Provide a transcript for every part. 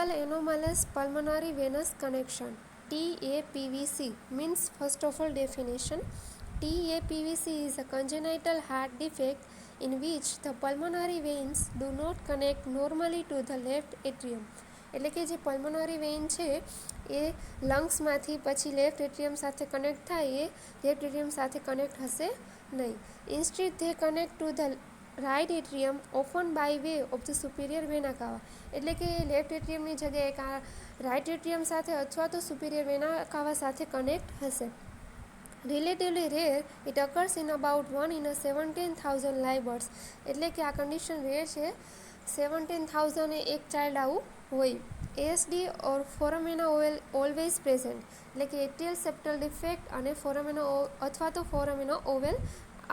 Total anomalous pulmonary venous connection, TAPVC, means first of all definition. TAPVC is a congenital heart defect in which the pulmonary veins do not connect normally to the left atrium. એટલે કે જે pulmonary Wien છે એ લંગ્સમાંથી પછી left એટ્રિયમ સાથે connect થાય એ left એટ્રિયમ સાથે connect હશે નહીં. Instead they connect to the right atrium often by way of the superior vena cava. એટલે કે લેફ્ટ એટ્રિયમની જગ્યાએ રાઇટ એટ્રિયમ સાથે અથવા તો સુપિરિયર વેના કાવા સાથે કનેક્ટ હશે. Relatively rare, it occurs in about 1 in 17,000 live birds. એટલે કે આ કન્ડિશન રેર છે. 17,000 એક ચાઇલ્ડ આવું હોય. એએસડી ઓર ફોરામેના ઓલવેઝ પ્રેઝન્ટ. એટલે કે એટ્રિયલ સેપ્ટલ ડિફેક્ટ અને ફોરામેના અથવા તો ફોરામેના ઓવેલ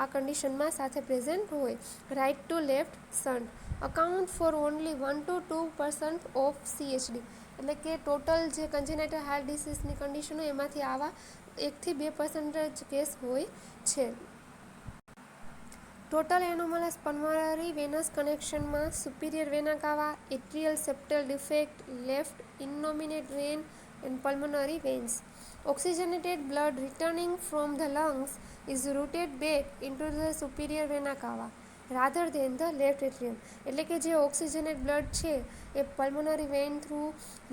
આ કન્ડિશનમાં સાથે પ્રેઝન્ટ હોય. Right to left shunt account for only 1 to 2% of CHD. એટલે કે ટોટલ જે કન્જેનાઇટલ હાર્ટ ડિસીઝની કન્ડિશન હોય એમાંથી આવા 1-2% કેસ હોય છે. ટોટલ એનોમલસ પલ્મોનરી વેનસ કનેક્શનમાં superior vena cava, atrial septal defect, left innominate vein and pulmonary veins. Oxygenated blood returning from the lungs is routed back into the superior vena cava rather than the left atrium. એટલે કે જે ઓક્સિજનેટ blood છે એ pulmonary Wien through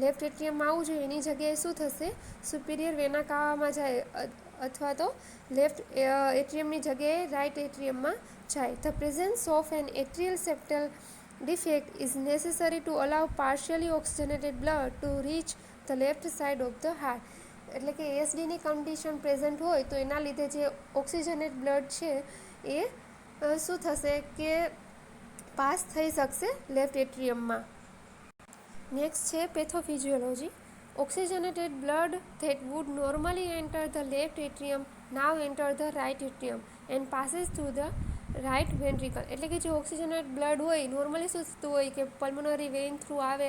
left એટ્રિયમમાં આવવું જોઈએ એની જગ્યાએ શું થશે, superior વેના કાવામાં જાય અથવા તો લેફ્ટ એટ્રિયમની જગ્યાએ રાઇટ એટ્રિયમમાં જાય. The presence of an atrial septal defect is necessary to allow partially oxygenated blood to reach the left side of the heart. એટલે કે એએસડીની કન્ડિશન પ્રેઝન્ટ હોય તો એના લીધે જે ઓક્સિજનેટ બ્લડ છે એ શું થશે કે પાસ થઈ શકશે લેફ્ટ એટ્રિયમમાં. નેક્સ્ટ છે pathophysiology. Oxygenated blood that would normally enter the left atrium now enter the right atrium and passes through the right ventricle. એટલે કે જે ઓક્સિજનેટ બ્લડ હોય નોર્મલી શું થતું હોય કે પલ્મોનરી વેઇન થ્રુ આવે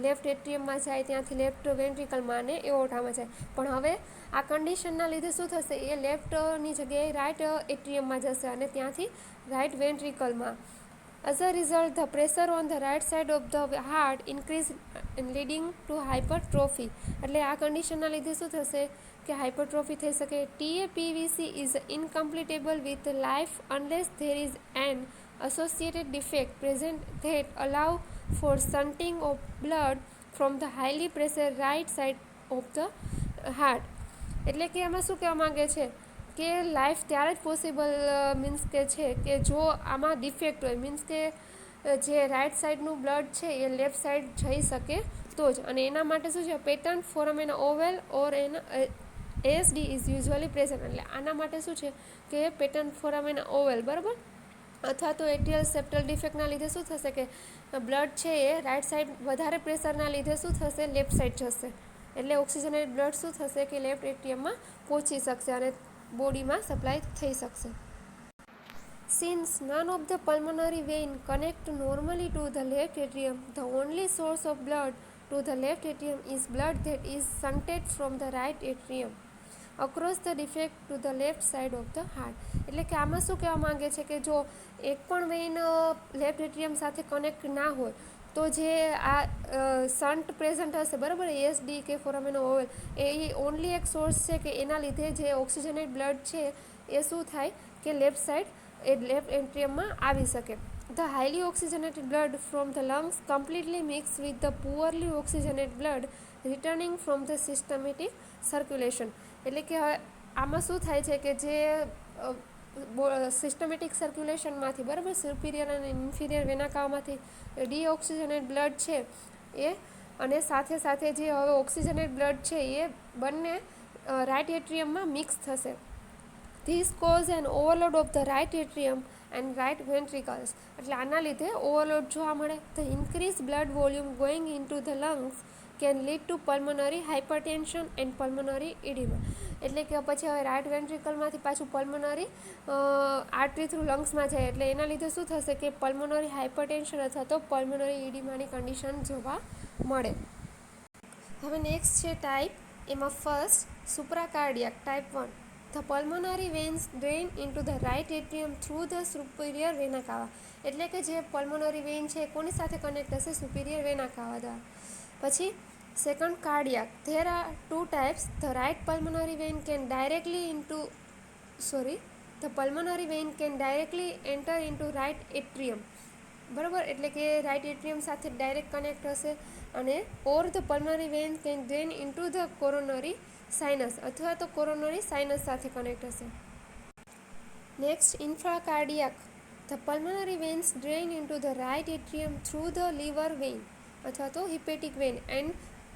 લેફ્ટ એટ્રિયમમાં જાય ત્યાંથી લેફ્ટ વેન્ટ્રિકલમાં અને એઓર્ટામાં જાય. પણ હવે આ કન્ડિશનના લીધે શું થશે એ લેફ્ટની જગ્યાએ રાઇટ એટ્રિયમમાં જશે અને ત્યાંથી right વેન્ટ્રિકલમાં. As a result, the pressure on the right side of the heart increase leading to hypertrophy. એટલે આ કન્ડિશનના લીધે શું થશે કે હાઇપરટ્રોફી થઈ શકે. TAPVC is incompatible with life unless there is an associated defect present that allow for shunting of blood from the highly pressured right side of the heart. એટલે કે આમાં શું કહેવા માંગે છે કે લાઈફ ત્યારે જ પોસિબલ મીન્સ કે છે કે જો આમાં ડિફેક્ટ હોય, મીન્સ કે જે રાઇટ સાઈડનું બ્લડ છે એ લેફ્ટ સાઈડ જઈ શકે તો જ. અને એના માટે શું છે પેટર્ન ફોરામેના ઓવેલ ઓર એના એએસડી ઇઝ યુઝ્યુઅલી પ્રેઝન્ટ. એટલે આના માટે શું છે કે પેટર્ન ફોરામેના ઓવેલ બરાબર અથવા તો એટ્રિયલ સેપ્ટલ ડિફેક્ટના લીધે શું થશે કે બ્લડ છે એ રાઇટ સાઈડ વધારે પ્રેશરના લીધે શું થશે લેફ્ટ સાઈડ જશે. એટલે ઓક્સિજનેટેડ બ્લડ શું થશે કે લેફ્ટ એટ્રિયમમાં પહોંચી શકશે અને બોડીમાં સપ્લાય થઈ શકશે. Since none of the pulmonary vein connect normally to the left atrium, the only source of blood to the left atrium is blood that is shunted from the right atrium across the defect to the left side of the heart. એટલે કે આમાં શું કહેવા માંગે છે કે જો એક પણ વેઇન લેફ્ટ એટ્રિયમ સાથે કનેક્ટ ના હોય તો જે આ શન્ટ પ્રેઝન્ટ હશે બરાબર એએસડી કે ફોરામેનો ઓવેલ એ ઓનલી એક સોર્સ છે કે એના લીધે જે ઓક્સિજનેટ બ્લડ છે એ શું થાય કે લેફ્ટ સાઈડ એ લેફ્ટ એટ્રિયમમાં આવી શકે. The highly oxygenated blood from the lungs completely mixed with the poorly oxygenated blood returning from the systematic circulation. એટલે કે આમાં શું થાય છે કે જે સિસ્ટમેટિક સર્ક્યુલેશનમાંથી બરાબર સુપિરિયર અને ઇન્ફિરિયર વેનાકામાંથી ડીઓક્સિજનેટ બ્લડ છે એ અને સાથે સાથે જે હવે ઓક્સિજનેટ બ્લડ છે એ બંને રાઇટ એટ્રિયમમાં મિક્સ થશે. This cause an overload of the right atrium and right ventricles. એટલે આના લીધે ઓવરલોડ જોવા મળે. The increased blood volume going into the lungs can lead to pulmonary hypertension and pulmonary edema. એટલે કે પછી હવે રાઇટ વેન્ટ્રિકલમાંથી પાછું પલ્મોનરી આર્ટરી થ્રુ લંગ્સમાં જાય એટલે એના લીધે શું થશે કે પલ્મોનરી હાઇપરટેન્શન અથવા તો પલ્મોનરી ઇડીમાની કન્ડિશન જોવા મળે. હવે નેક્સ્ટ છે ટાઈપ. એમાં first સુપ્રાકાર્ડિયાક type 1. The pulmonary veins drain into the right atrium through the superior vena cava. એટલે કે જે પલ્મોનરી વેઇન છે કોની સાથે કનેક્ટ હશે સુપિરિયર વેના કાવા દ્વારા. પછી second cardiac. There are two types. The right pulmonary vein can directly the pulmonary vein can directly enter into right atrium. બરાબર, એટલે કે રાઇટ એટ્રિયમ સાથે ડાયરેક્ટ કનેક્ટ હશે. અને or the pulmonary vein can drain into the coronary sinus, અથવા તો coronary sinus સાથે connect હશે. Next, infracardiac. The pulmonary veins drain into the right atrium through the liver vein અથવા તો hepatic vein and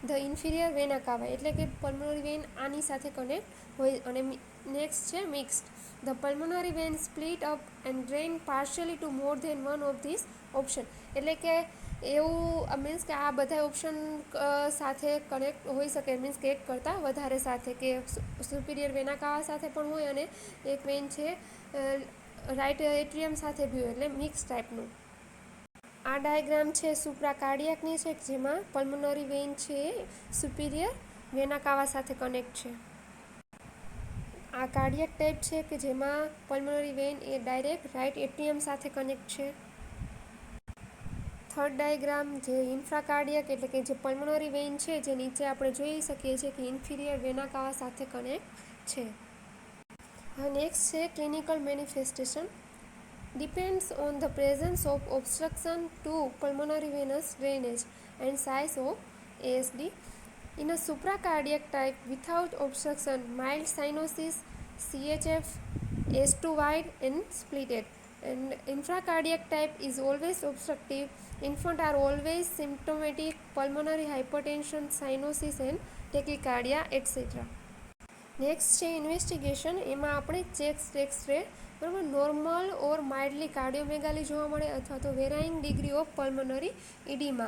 the inferior vena cava, એટલે કે pulmonary van આની સાથે કનેક્ટ હોય. અને નેક્સ્ટ છે mixed. The pulmonary vein split up and drain partially to more than one of these option, એટલે કે એવું મીન્સ કે આ બધા ઓપ્શન સાથે કનેક્ટ હોઈ શકે, મીન્સ કે એક કરતાં વધારે સાથે, કે સુપિરિયર વેના કાવા સાથે પણ હોય અને એક વેન છે રાઇટ એટ્રિયમ સાથે બી હોય, એટલે મિક્સ ટાઈપનું. આ ડાયાગ્રામ છે સુપ્રાકાર્ડિયાકની છે, જેમાં પલ્મોનરી વેન છે એ સુપિરિયર વેના કાવા સાથે કનેક્ટ છે. આ કાર્ડિયાક ટાઈપ છે કે જેમાં પલ્મોનરી વેન એ ડાયરેક્ટ રાઇટ એટ્રિયમ સાથે કનેક્ટ છે. થર્ડ ડાયાગ્રામ જે ઇન્ફ્રાકાર્ડિયાક, એટલે કે જે પલ્મોનરી વેન છે જે નીચે આપણે જોઈ શકીએ છીએ કે ઇન્ફિરિયર વેના કાવા સાથે કનેક્ટ છે. હવે નેક્સ્ટ છે clinical manifestation. Depends on the presence of obstruction to pulmonary venous drainage and size of ASD. In a supracardiac type without obstruction, mild cyanosis, CHF, S2 wide and splitted. And infracardiac type is always obstructive. Infant are always symptomatic, pulmonary hypertension, cyanosis and tachycardia, etc. Next છે investigation. એમાં આપણે chest x ray, બરાબર, normal or mildly cardiomegaly જોવા મળે અથવા તો varying degree of pulmonary oedema.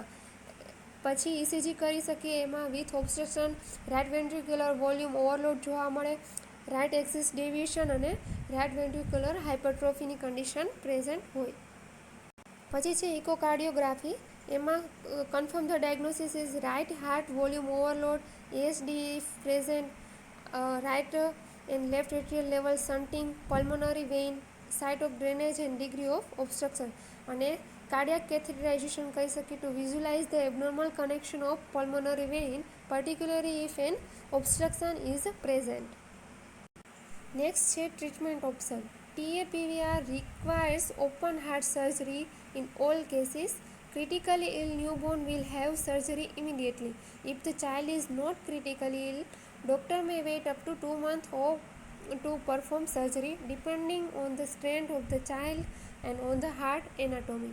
પછી ECG કરી શકીએ, એમાં with obstruction right ventricular volume overload જોવા મળે, રાઇટ એક્સિસ ડેવિએશન અને રાઇટ વેન્ટ્રિક્યુલર હાઇપરટ્રોફીની કન્ડિશન પ્રેઝન્ટ હોય. પછી છે ઇકોકાર્ડિયોગ્રાફી. એમાં confirm the diagnosis is right heart volume overload, ASD if present, right and left atrial level shunting, pulmonary vein, site of drainage and degree of obstruction. અને cardiac catheterisation કહી શકીએ to visualise the abnormal connection of pulmonary vein, particularly if an obstruction is present. Next છે treatment option. TAPVR requires open heart surgery in all cases. Critically ill newborn will have surgery immediately. If the child is not critically ill, doctor may wait up to 2 months to perform surgery depending on the strength of the child and on the heart anatomy.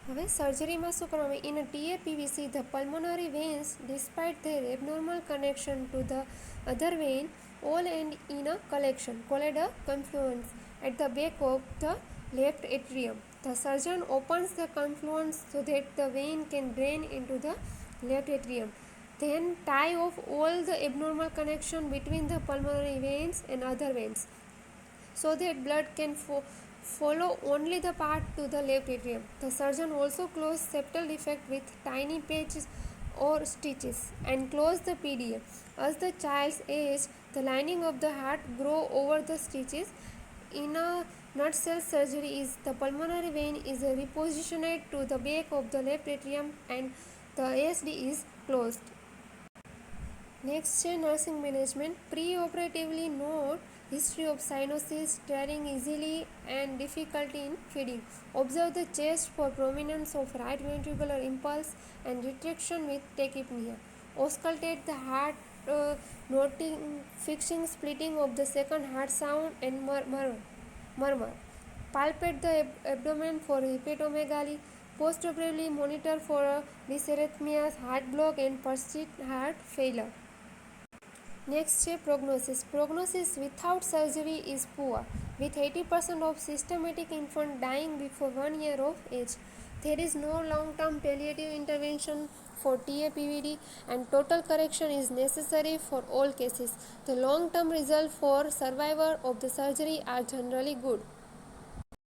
હવે સર્જરીમાં શું કરવામાં? In TAPVC the pulmonary veins, despite their abnormal connection to the other vein, all end in a collection called a confluence at the back of the left atrium. The surgeon opens the confluence so that the vein can drain into the left atrium. Then tie off all the abnormal connection between the pulmonary veins and other veins so that blood can follow only the part to the left atrium. The surgeon also close septal defect with tiny patches or stitches and close the PDA. As the child's age, the lining of the heart grow over the stitches. In a nutshell, surgery is the pulmonary vein is repositioned to the back of the left atrium and the ASD is closed. Next છે nursing management. Preoperatively note history of cyanosis, tearing easily and difficulty in feeding. Observe the chest for prominence of right ventricular impulse and retraction with tachypnea. Auscultate the heart, noting fixing, splitting of the second heart sound and murmur. Palpate the abdomen for hepatomegaly. Postoperatively monitor for dysarrhythmias, heart block and persistent heart failure. Next છે prognosis. Prognosis without surgery is poor, with 80% of systematic infant dying before 1 year of age. There is no long-term palliative intervention for TAPVD and total correction is necessary for all cases. The long-term results for survivor of the surgery are generally good.